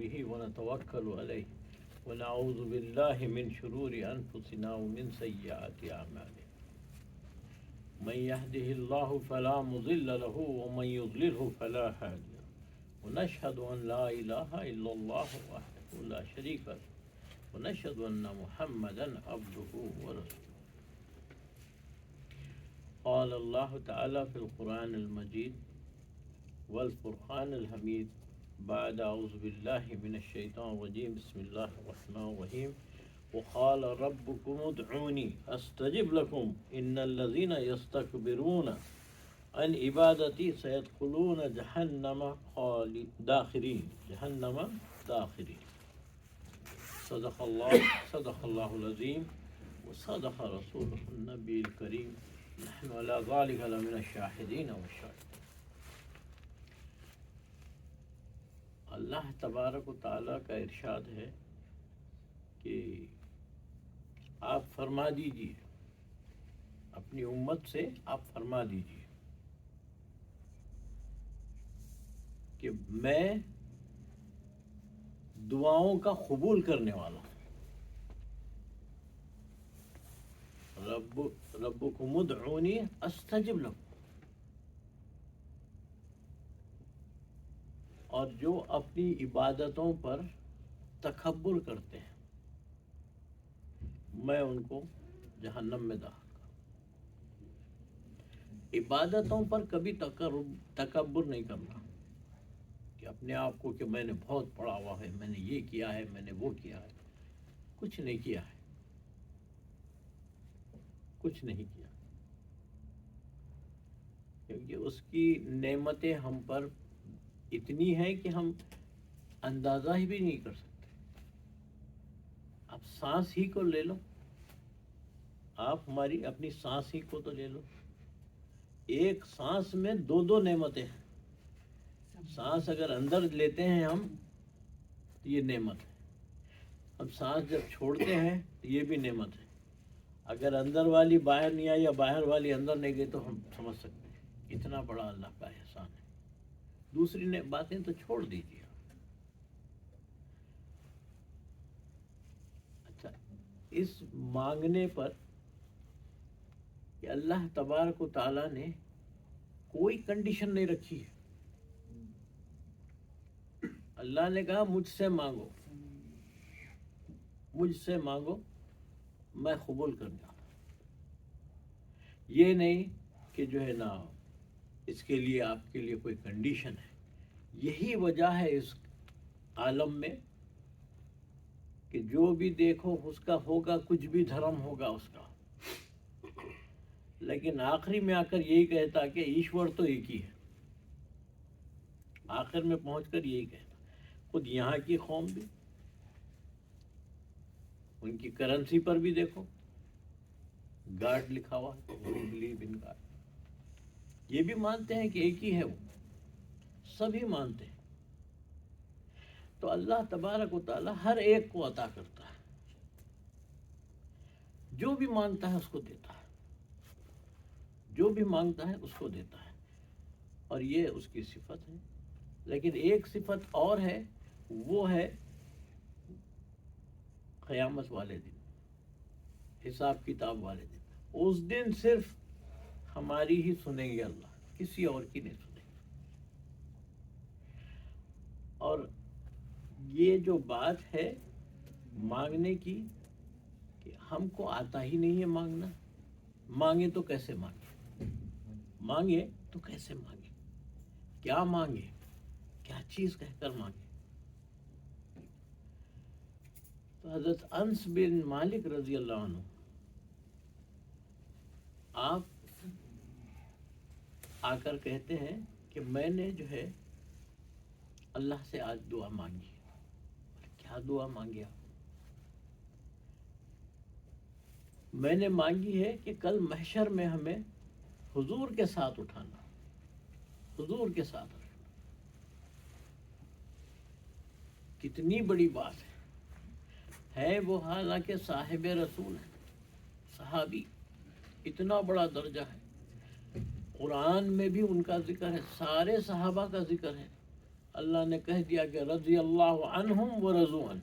به ونتوكل عليه ونعوذ بالله من شرور أنفسنا ومن سيئات أعمالنا من يهده الله فلا مضل له ومن يضلله فلا هادي له ونشهد أن لا إله إلا الله وحده لا شريك له ونشهد أن محمدا عبده ورسوله قال الله تعالى في القرآن المجيد والفرقان الحميد بعد أعوذ بالله من الشيطان الرجيم بسم الله الرحمن الرحيم وقال ربكم ادعوني أستجب لكم إن الذين يستكبرون عن عبادتي سيدخلون جهنم داخرين جهنم داخرين صدق الله العظيم وصدق رسوله النبي الكريم نحن على ذلك لمن الشاهدين والشاهدين. اللہ تبارک و تعالیٰ کا ارشاد ہے کہ آپ فرما دیجیے، اپنی امت سے آپ فرما دیجیے کہ میں دعاؤں کا قبول کرنے والا ہوں. ربکم ادعونی استجب لکم. اور جو اپنی عبادتوں پر تکبر کرتے ہیں میں ان کو جہنم میں داخل کروں. عبادتوں پر کبھی تکبر نہیں کرنا کہ اپنے آپ کو کہ میں نے بہت پڑھا ہوا ہے، میں نے یہ کیا ہے، میں نے وہ کیا ہے. کچھ نہیں کیا ہے، کچھ نہیں کیا، کیونکہ اس کی نعمتیں ہم پر اتنی ہیں کہ ہم اندازہ ہی بھی نہیں کر سکتے. آپ سانس ہی کو لے لو، آپ ہماری اپنی سانس ہی کو تو لے لو. ایک سانس میں دو نعمتیں ہیں. سانس اگر اندر لیتے ہیں ہم تو یہ نعمت ہے. اب سانس جب چھوڑتے ہیں تو یہ بھی نعمت ہے. اگر اندر والی باہر نہیں آئی یا باہر والی اندر نہیں گئی تو ہم سمجھ سکتے ہیں اتنا بڑا اللہ کا احسان ہے. دوسری باتیں تو چھوڑ دیجیے. اچھا، اس مانگنے پر کہ اللہ تبارک و تعالیٰ نے کوئی کنڈیشن نہیں رکھی ہے. اللہ نے کہا مجھ سے مانگو، مجھ سے مانگو، میں قبول کر جاؤں. یہ نہیں کہ جو ہے نا اس کے لیے آپ کے لیے کوئی کنڈیشن ہے. یہی وجہ ہے اس عالم میں کہ جو بھی دیکھو اس کا ہوگا، کچھ بھی دھرم ہوگا اس کا، لیکن آخری میں آ کر یہی کہتا کہ ایشور تو ایک ہی ہے. آخر میں پہنچ کر یہی کہتا. خود یہاں کی قوم بھی، ان کی کرنسی پر بھی دیکھو گاڈ لکھا ہوا ہے، بلیو ان گاڈ. یہ بھی مانتے ہیں کہ ایک ہی ہے، وہ سبھی مانتے ہیں. تو اللہ تبارک و تعالی ہر ایک کو عطا کرتا ہے، جو بھی مانگتا ہے اس کو دیتا ہے، جو بھی مانگتا ہے اس کو دیتا ہے. اور یہ اس کی صفت ہے. لیکن ایک صفت اور ہے، وہ ہے قیامت والے دن، حساب کتاب والے دن. اس دن صرف ہماری ہی سنیں گے اللہ، کسی اور کی نہیں سنیں گے. اور یہ جو بات ہے مانگنے کی کہ ہم کو آتا ہی نہیں ہے مانگنا. مانگے تو کیسے مانگے، مانگے تو کیسے مانگے، کیا مانگے، کیا چیز کہہ کر مانگے. تو حضرت انس بن مالک رضی اللہ عنہ آپ آ کر کہتے ہیں کہ میں نے جو ہے اللہ سے آج دعا مانگی. کیا دعا مانگی آپ؟ میں نے مانگی ہے کہ کل محشر میں ہمیں حضور کے ساتھ اٹھانا، حضور کے ساتھ اٹھانا. کتنی بڑی بات ہے وہ حالانکہ صاحب رسول ہے، صحابی، اتنا بڑا درجہ ہے. قرآن میں بھی ان کا ذکر ہے، سارے صحابہ کا ذکر ہے. اللہ نے کہہ دیا کہ رضی اللہ عنہم ورضوا عنہ،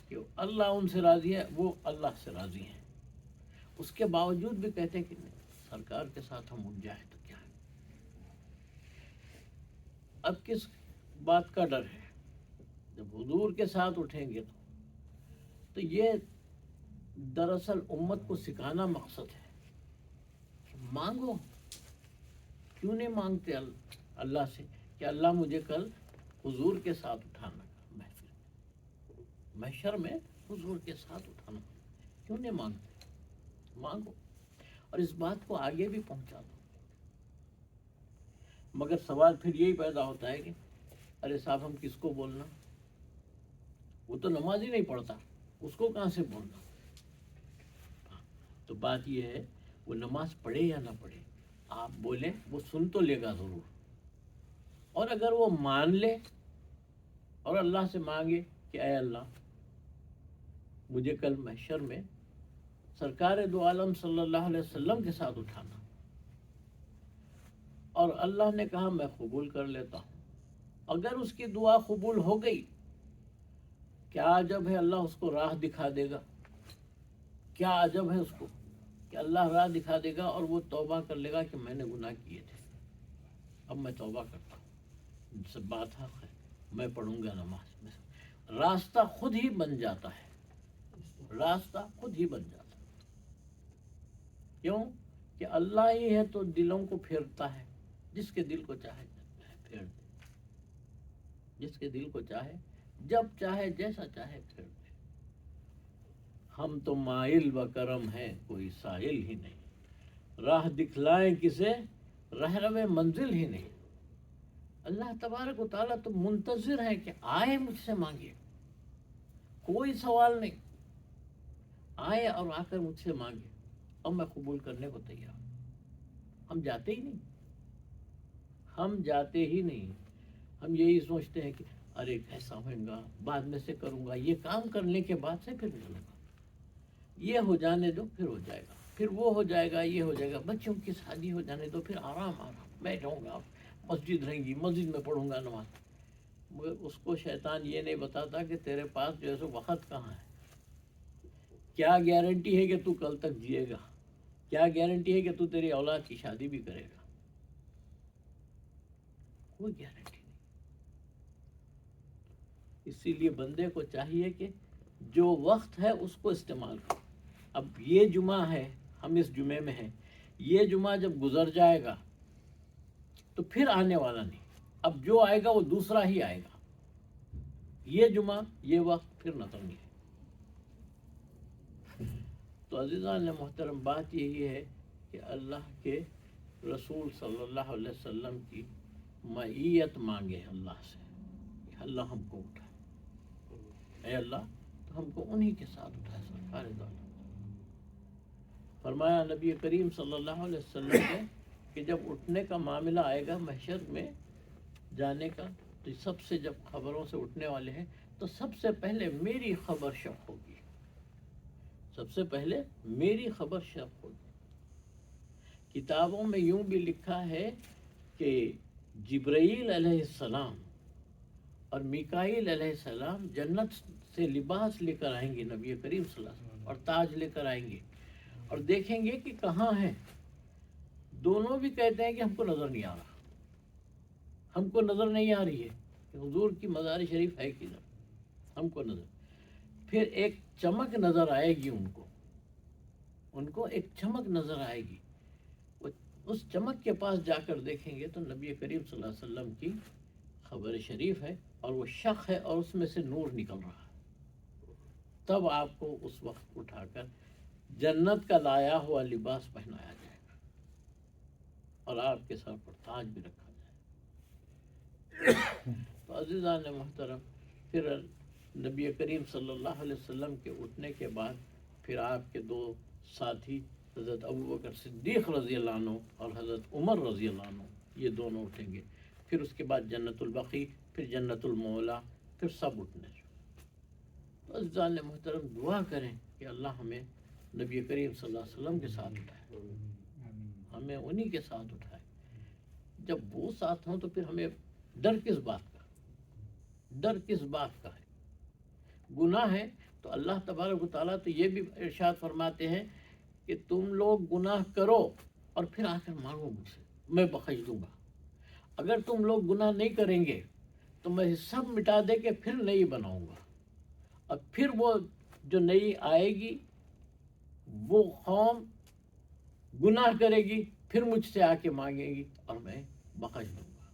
کہ اللہ ان سے راضی ہے، وہ اللہ سے راضی ہیں. اس کے باوجود بھی کہتے ہیں کہ نہیں، سرکار کے ساتھ ہم اٹھ جائیں تو کیا ہے. اب کس بات کا ڈر ہے؟ جب حضور کے ساتھ اٹھیں گے تو یہ دراصل امت کو سکھانا مقصد ہے. مانگو، کیوں نہیں مانگتے اللہ سے کہ اللہ مجھے کل حضور کے ساتھ اٹھانا، محشر میں حضور کے ساتھ اٹھانا. کیوں نہیں مانگتے؟ مانگو اور اس بات کو آگے بھی پہنچا دو. مگر سوال پھر یہی پیدا ہوتا ہے کہ ارے صاحب ہم کس کو بولنا، وہ تو نماز ہی نہیں پڑھتا، اس کو کہاں سے بولنا. تو بات یہ ہے، وہ نماز پڑھے یا نہ پڑھے، آپ بولیں وہ سن تو لے گا ضرور. اور اگر وہ مان لے اور اللہ سے مانگے کہ اے اللہ مجھے کل محشر میں سرکار دو عالم صلی اللہ علیہ وسلم کے ساتھ اٹھانا، اور اللہ نے کہا میں قبول کر لیتا ہوں. اگر اس کی دعا قبول ہو گئی، کیا عجب ہے، اللہ اس کو راہ دکھا دے گا. کیا عجب ہے اس کو کہ اللہ راہ دکھا دے گا اور وہ توبہ کر لے گا کہ میں نے گناہ کیے تھے، اب میں توبہ کرتا ہوں، سب بات حق ہے، میں پڑھوں گا نماز. راستہ خود ہی بن جاتا ہے، راستہ خود ہی بن جاتا ہے. کیوں کہ اللہ ہی ہے تو دلوں کو پھیرتا ہے، جس کے دل کو چاہے پھیر دے، جس کے دل کو چاہے جب چاہے جیسا چاہے پھیر دے. ہم تو مائل و کرم ہیں، کوئی سائل ہی نہیں، راہ دکھلائیں کسے، رہرو منزل ہی نہیں. اللہ تبارک و تعالیٰ تو منتظر ہے کہ آئے مجھ سے مانگے، کوئی سوال نہیں، آئے اور آ کر مجھ سے مانگے اور میں قبول کرنے کو تیار ہوں. ہم جاتے ہی نہیں، ہم جاتے ہی نہیں. ہم یہی سوچتے ہیں کہ ارے کیسا ہوگا، بعد میں سے کروں گا، یہ کام کرنے کے بعد سے پھر کروں گا، یہ ہو جانے دو پھر ہو جائے گا، پھر وہ ہو جائے گا، یہ ہو جائے گا، بچوں کی شادی ہو جانے دو پھر آرام آرام بیٹھوں گا، مسجد رہیں گی، مسجد میں پڑھوں گا نماز. مگر اس کو شیطان یہ نہیں بتاتا کہ تیرے پاس جو ہے سو وقت کہاں ہے. کیا گارنٹی ہے کہ تو کل تک جیے گا، کیا گارنٹی ہے کہ تو تیری اولاد کی شادی بھی کرے گا، کوئی گارنٹی نہیں. اسی لیے بندے کو چاہیے کہ جو وقت ہے اس کو استعمال کرو. اب یہ جمعہ ہے، ہم اس جمعے میں ہیں، یہ جمعہ جب گزر جائے گا تو پھر آنے والا نہیں. اب جو آئے گا وہ دوسرا ہی آئے گا. یہ جمعہ، یہ وقت پھر نظر نہیں ہے. تو عزیزان محترم، بات یہی ہے کہ اللہ کے رسول صلی اللہ علیہ وسلم کی معیت مانگے اللہ سے کہ اللہ ہم کو اٹھائے، اے اللہ تو ہم کو انہی کے ساتھ اٹھائے سرکار دو عالم. فرمایا نبی کریم صلی اللہ علیہ وسلم نے کہ جب اٹھنے کا معاملہ آئے گا محشر میں جانے کا، تو سب سے جب خبروں سے اٹھنے والے ہیں تو سب سے پہلے میری خبر شق ہوگی، سب سے پہلے میری خبر شق ہوگی. کتابوں میں یوں بھی لکھا ہے کہ جبرائیل علیہ السلام اور میکائیل علیہ السلام جنت سے لباس لے کر آئیں گے نبی کریم صلی اللہ علیہ وسلم، اور تاج لے کر آئیں گے اور دیکھیں گے کہ کہاں ہیں. دونوں بھی کہتے ہیں کہ ہم کو نظر نہیں آ رہا، ہم کو نظر نہیں آ رہی ہے کہ حضور کی مزار شریف ہے کدھر، ہم کو نظر. پھر ایک چمک نظر آئے گی ان کو ایک چمک نظر آئے گی. اس چمک کے پاس جا کر دیکھیں گے تو نبی کریم صلی اللہ علیہ وسلم کی خبر شریف ہے اور وہ شق ہے اور اس میں سے نور نکل رہا ہے. تب آپ کو اس وقت اٹھا کر جنت کا لایا ہوا لباس پہنایا جائے گا اور آپ کے سر پر تاج بھی رکھا جائے گا. تو عزیزان محترم، پھر نبی کریم صلی اللہ علیہ وسلم کے اٹھنے کے بعد پھر آپ کے دو ساتھی حضرت ابوبکر صدیق رضی اللہ عنہ اور حضرت عمر رضی اللہ عنہ، یہ دونوں اٹھیں گے. پھر اس کے بعد جنت البقیع، پھر جنت المولا، پھر سب اٹھنے. تو عزیزان محترم دعا کریں کہ اللہ ہمیں نبی کریم صلی اللہ علیہ وسلم کے ساتھ اٹھائے، ہمیں انہی کے ساتھ اٹھائے. جب وہ ساتھ ہوں تو پھر ہمیں ڈر کس بات کا. ڈر کس بات کا ہے؟ گناہ ہے تو اللہ تبارک و تعالیٰ تو یہ بھی ارشاد فرماتے ہیں کہ تم لوگ گناہ کرو اور پھر آ کر مانگو مجھ سے، میں بخش دوں گا۔ اگر تم لوگ گناہ نہیں کریں گے تو میں سب مٹا دے کے پھر نئی بناؤں گا، اور پھر وہ جو نئی آئے گی وہ قوم گناہ کرے گی، پھر مجھ سے آ کے مانگے گی اور میں بخش دوں گا۔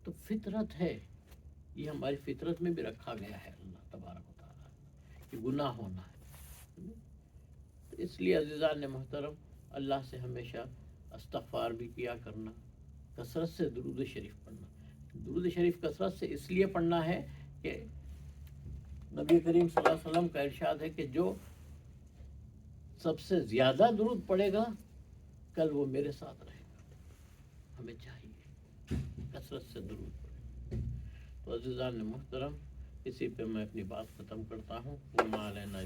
تو فطرت ہے، یہ ہماری فطرت میں بھی رکھا گیا ہے اللہ تبارک و تعالیٰ کہ گناہ ہونا ہے۔ تو اس لیے عزیزان محترم، اللہ سے ہمیشہ استغفار بھی کیا کرنا، کثرت سے درود شریف پڑھنا۔ درود شریف کثرت سے اس لیے پڑھنا ہے کہ نبی کریم صلی اللہ علیہ وسلم کا ارشاد ہے کہ جو سب سے زیادہ درود پڑھے گا کل وہ میرے ساتھ رہے گا۔ ہمیں چاہیے کثرت سے درود پڑھیں۔ تو عزیزان محترم، اسی پہ میں اپنی بات ختم کرتا ہوں۔ وما علینا